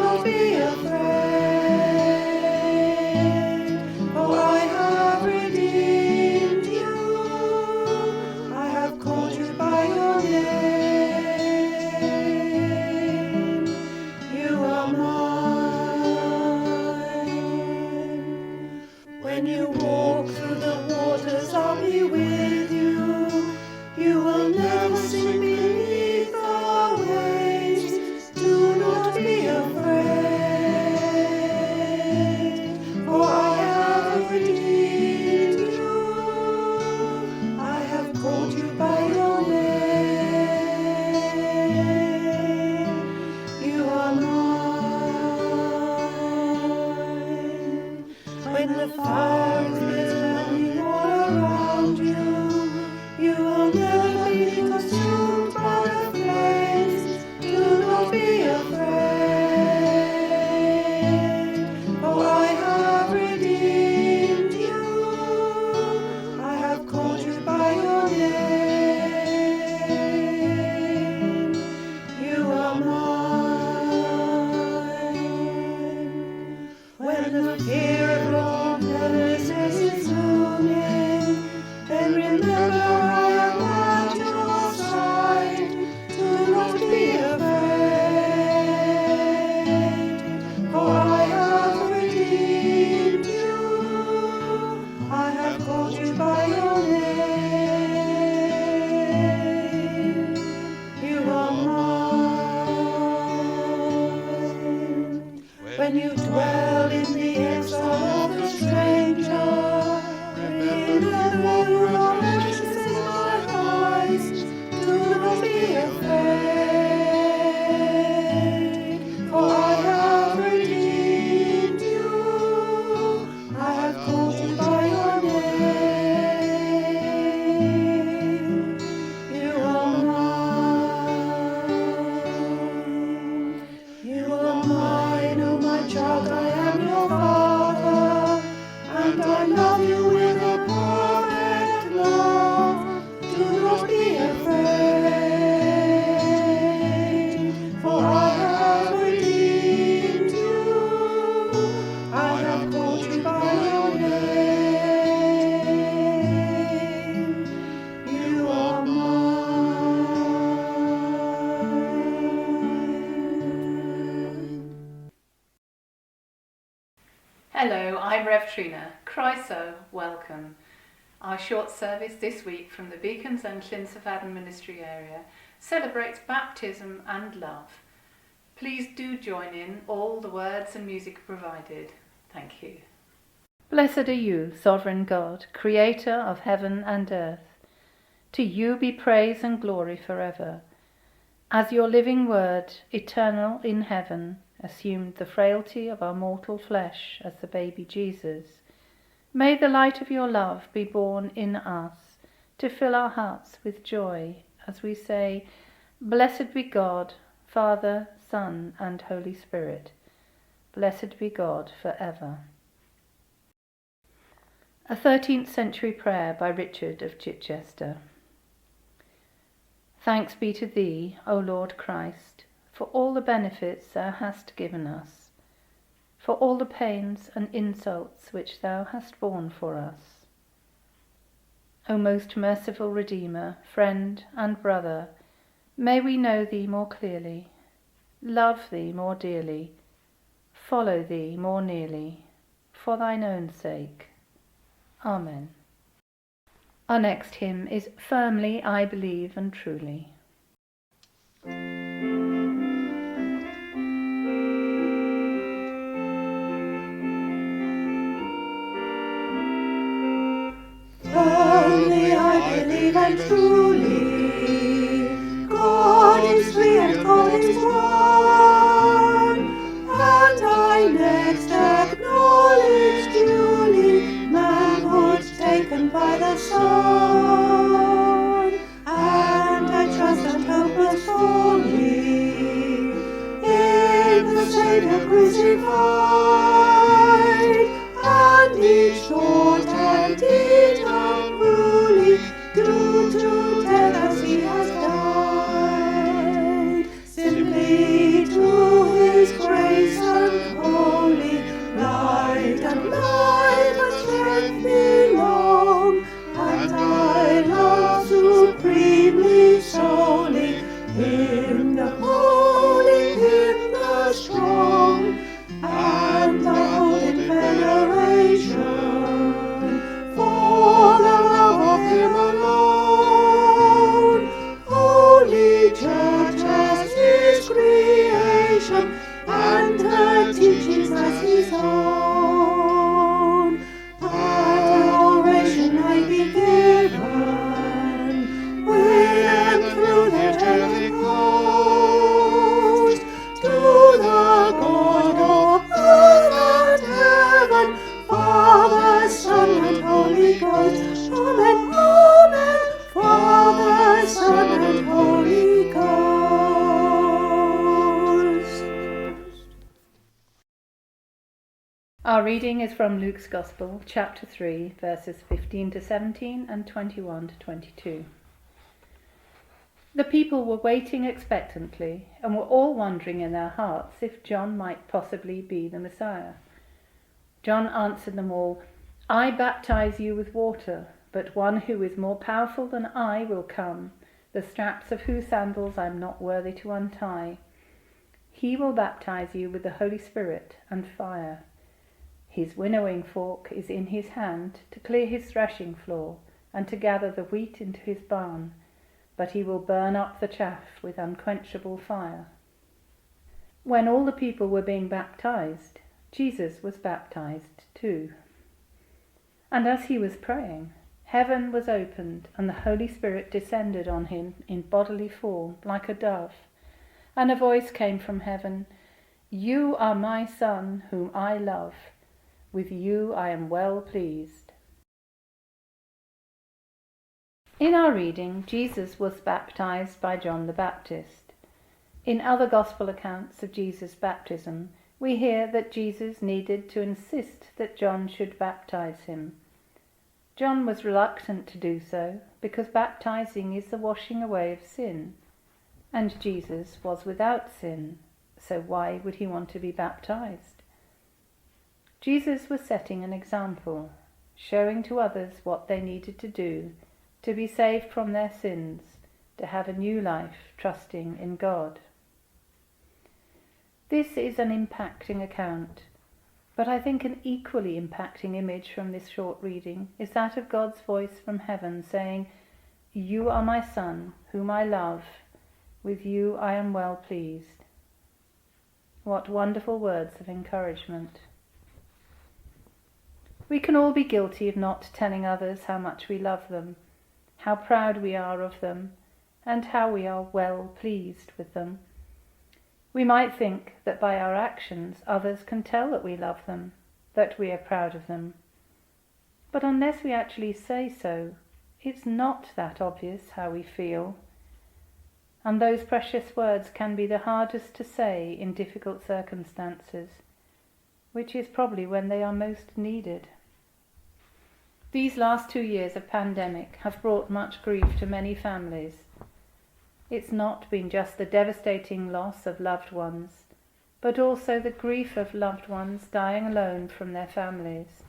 not be afraid, for I have redeemed you. I have called you by your name. You are mine. When you walk through the waters, I'll be with you. You will never sink beneath the waves. Do not be afraid, for I have redeemed you. I have called you by your name. You are mine. When the fire is burning all around you, you will never be consumed by the flames. Do not be afraid, for I have redeemed you. I have called you by your name. You are mine. When the fear of lawlessness is looming, then remember I am at your side. Do not be afraid, for I have redeemed you. I have called you by your name. You are mine. When you dwell in the exile of the stranger, remember you are precious in my eyes. Do not be afraid, for I have redeemed you. I have called you by your name. You are mine. You are mine, oh my child, I am your father, and I love you with a perfect love. Do not be afraid, for I have redeemed you. I have called you by your name. You are mine. Hello, I'm Rev Trina. Chryso, welcome. Our short service this week from the Beacons and Llyn Sefadden Ministry area celebrates baptism and love. Please do join in, all the words and music provided. Thank you. Blessed are you, sovereign God, creator of heaven and earth. To you be praise and glory forever. As your living word, eternal in heaven, assumed the frailty of our mortal flesh as the baby Jesus, may the light of your love be born in us to fill our hearts with joy as we say, Blessed be God, Father, Son, and Holy Spirit. Blessed be God forever. A 13th century prayer by Richard of Chichester. Thanks be to thee, O Lord Christ, for all the benefits thou hast given us, for all the pains and insults which thou hast borne for us. O most merciful Redeemer, friend and brother, may we know thee more clearly, love thee more dearly, follow thee more nearly, for thine own sake. Amen. Our next hymn is Firmly I Believe and Truly. Firmly I believe and truly, God is three and God is one, and I next acknowledge duly manhood taken by the Son, and I trust and hope most fully in the Saviour crucified, and each short and each unruly do to death as he has died, simply to his grace as his own. Adoration might be given with and through the angelic host to the God of earth and heaven, Father, Son, and Holy Ghost. Amen, amen. Father, Son, and Holy Ghost. Our reading is from Luke's Gospel, chapter 3, verses 15 to 17 and 21 to 22. The people were waiting expectantly and were all wondering in their hearts if John might possibly be the Messiah. John answered them all, "I baptize you with water, but one who is more powerful than I will come, the straps of whose sandals I am not worthy to untie. He will baptize you with the Holy Spirit and fire. His winnowing fork is in his hand to clear his threshing floor and to gather the wheat into his barn, but he will burn up the chaff with unquenchable fire." When all the people were being baptized, Jesus was baptized too. And as he was praying, heaven was opened, and the Holy Spirit descended on him in bodily form like a dove. And a voice came from heaven, "You are my Son, whom I love. With you I am well pleased." In our reading, Jesus was baptized by John the Baptist. In other Gospel accounts of Jesus' baptism, we hear that Jesus needed to insist that John should baptize him. John was reluctant to do so because baptizing is the washing away of sin, and Jesus was without sin, so why would he want to be baptized? Jesus was setting an example, showing to others what they needed to do to be saved from their sins, to have a new life trusting in God. This is an impacting account, but I think an equally impacting image from this short reading is that of God's voice from heaven saying, "You are my Son, whom I love. With you I am well pleased." What wonderful words of encouragement. We can all be guilty of not telling others how much we love them, how proud we are of them, and how we are well pleased with them. We might think that by our actions others can tell that we love them, that we are proud of them. But unless we actually say so, it's not that obvious how we feel. And those precious words can be the hardest to say in difficult circumstances, which is probably when they are most needed. These last 2 years of pandemic have brought much grief to many families. It's not been just the devastating loss of loved ones, but also the grief of loved ones dying alone from their families,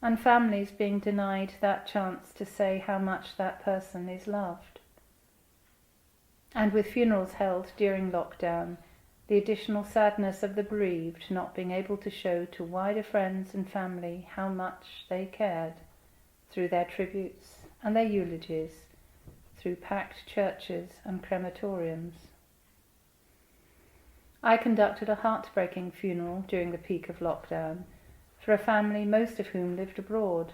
and families being denied that chance to say how much that person is loved. And with funerals held during lockdown, the additional sadness of the bereaved not being able to show to wider friends and family how much they cared through their tributes and their eulogies, through packed churches and crematoriums. I conducted a heartbreaking funeral during the peak of lockdown for a family most of whom lived abroad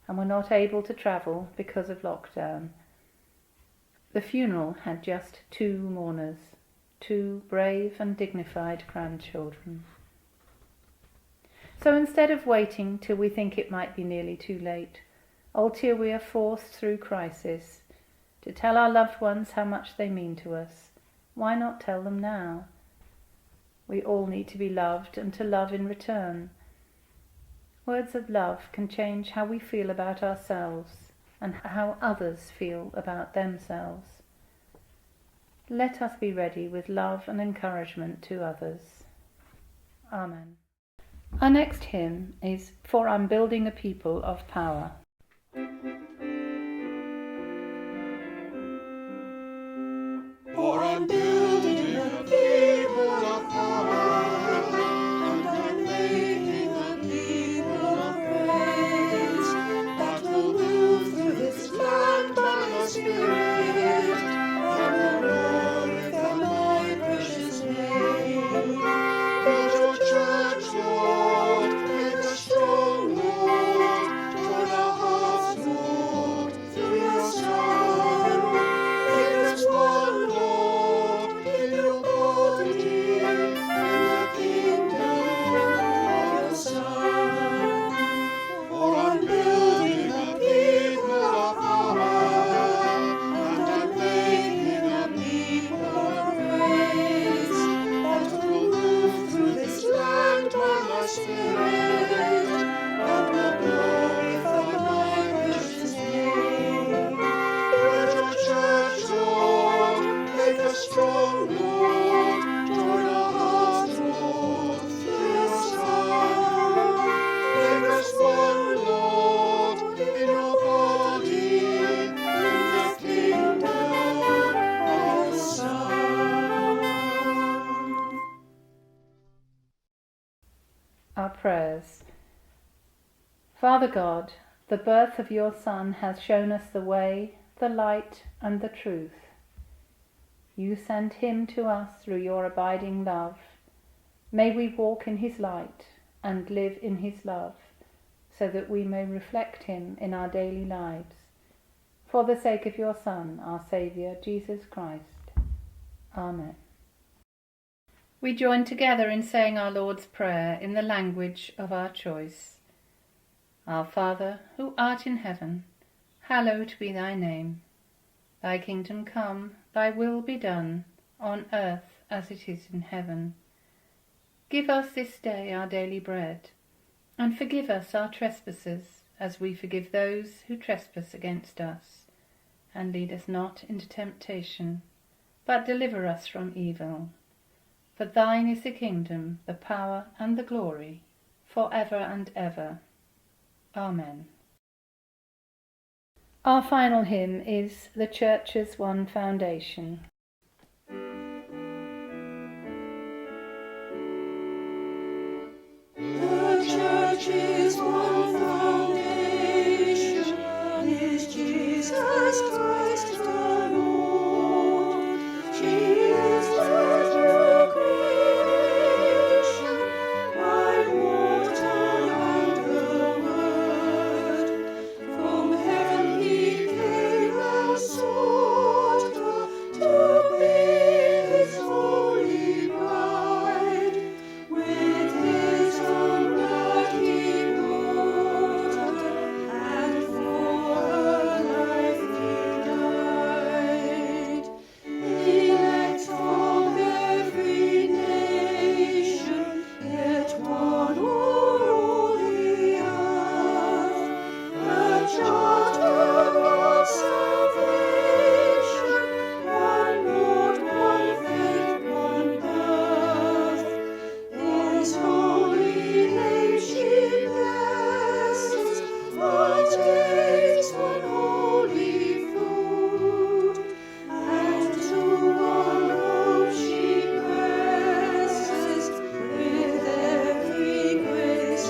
and were not able to travel because of lockdown. The funeral had just 2 mourners, 2 brave and dignified grandchildren. So instead of waiting till we think it might be nearly too late, or till we are forced through crisis, to tell our loved ones how much they mean to us, why not tell them now? We all need to be loved and to love in return. Words of love can change how we feel about ourselves and how others feel about themselves. Let us be ready with love and encouragement to others. Amen. Our next hymn is "For I'm Building a People of Power." For I'm building a people of power, and I'm making a people of praise, that will move through this land by the Spirit, and will glorify my precious name. Build your church, Spirit, and will glorify thy precious name. Let our church, Lord, make us strong, Lord, join our hearts, Lord, through your Son. Make us one, Lord, in your body, in the kingdom of the Son. Our prayers. Father God, the birth of your Son has shown us the way, the light, and the truth. You sent him to us through your abiding love. May we walk in his light and live in his love, so that we may reflect him in our daily lives. For the sake of your Son, our Saviour, Jesus Christ. Amen. We join together in saying our Lord's Prayer in the language of our choice. Our Father, who art in heaven, hallowed be thy name. Thy kingdom come, thy will be done, on earth as it is in heaven. Give us this day our daily bread, and forgive us our trespasses, as we forgive those who trespass against us. And lead us not into temptation, but deliver us from evil. For thine is the kingdom, the power, and the glory, for ever and ever. Amen. Our final hymn is The Church's One Foundation. The church's one foundation is Jesus Christ the Lord. She is the new creation by water and the word. From heaven he came and sought her to be his holy bride. With his own blood he bought her, and for her life he died. Elect from every nation, yet one o'er all the earth. The charter of salvation, one Lord, one faith, one birth. His holy name she blesses, partakes one holy food, and to one hope she presses, with every grace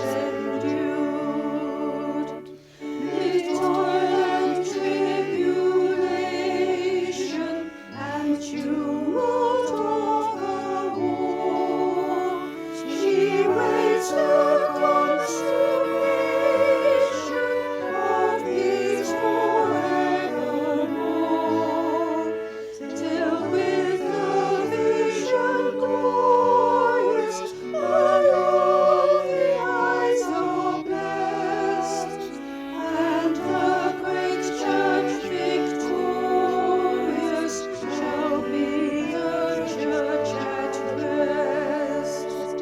endued. Mid toil and tribulation, and tumult of her war, she waits the consummation of peace forevermore, till with the vision glorious alone the eyes are blessed, and the great church victorious shall be the church at rest.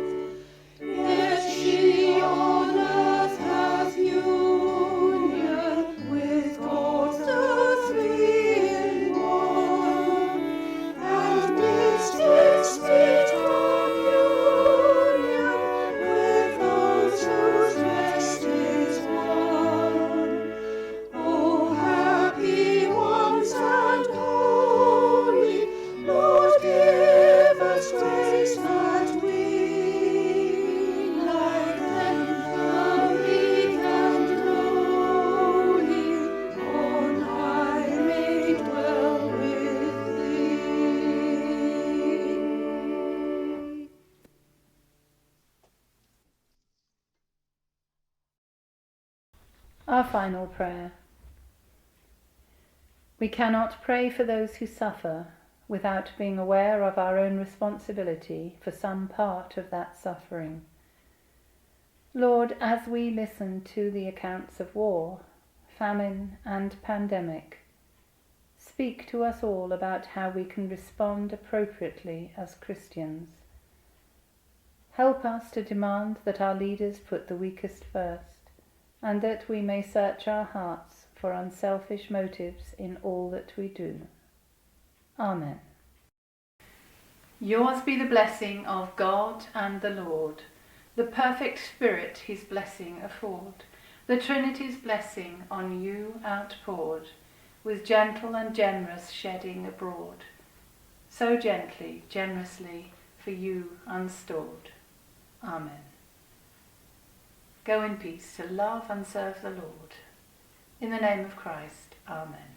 Yet she on earth hath union with God the Three in One, and midst in sweet communion with those whose rest is won. O happy ones and holy, Lord, give us grace that we, like them, the meek and lowly, on high may dwell with thee. Our final prayer. We cannot pray for those who suffer without being aware of our own responsibility for some part of that suffering. Lord, as we listen to the accounts of war, famine, and pandemic, speak to us all about how we can respond appropriately as Christians. Help us to demand that our leaders put the weakest first, and that we may search our hearts for unselfish motives in all that we do. Amen. Yours be the blessing of God and the Lord, the perfect Spirit his blessing afford, the Trinity's blessing on you outpoured, with gentle and generous shedding abroad, so gently, generously, for you unstored. Amen. Go in peace to love and serve the Lord. In the name of Christ, Amen.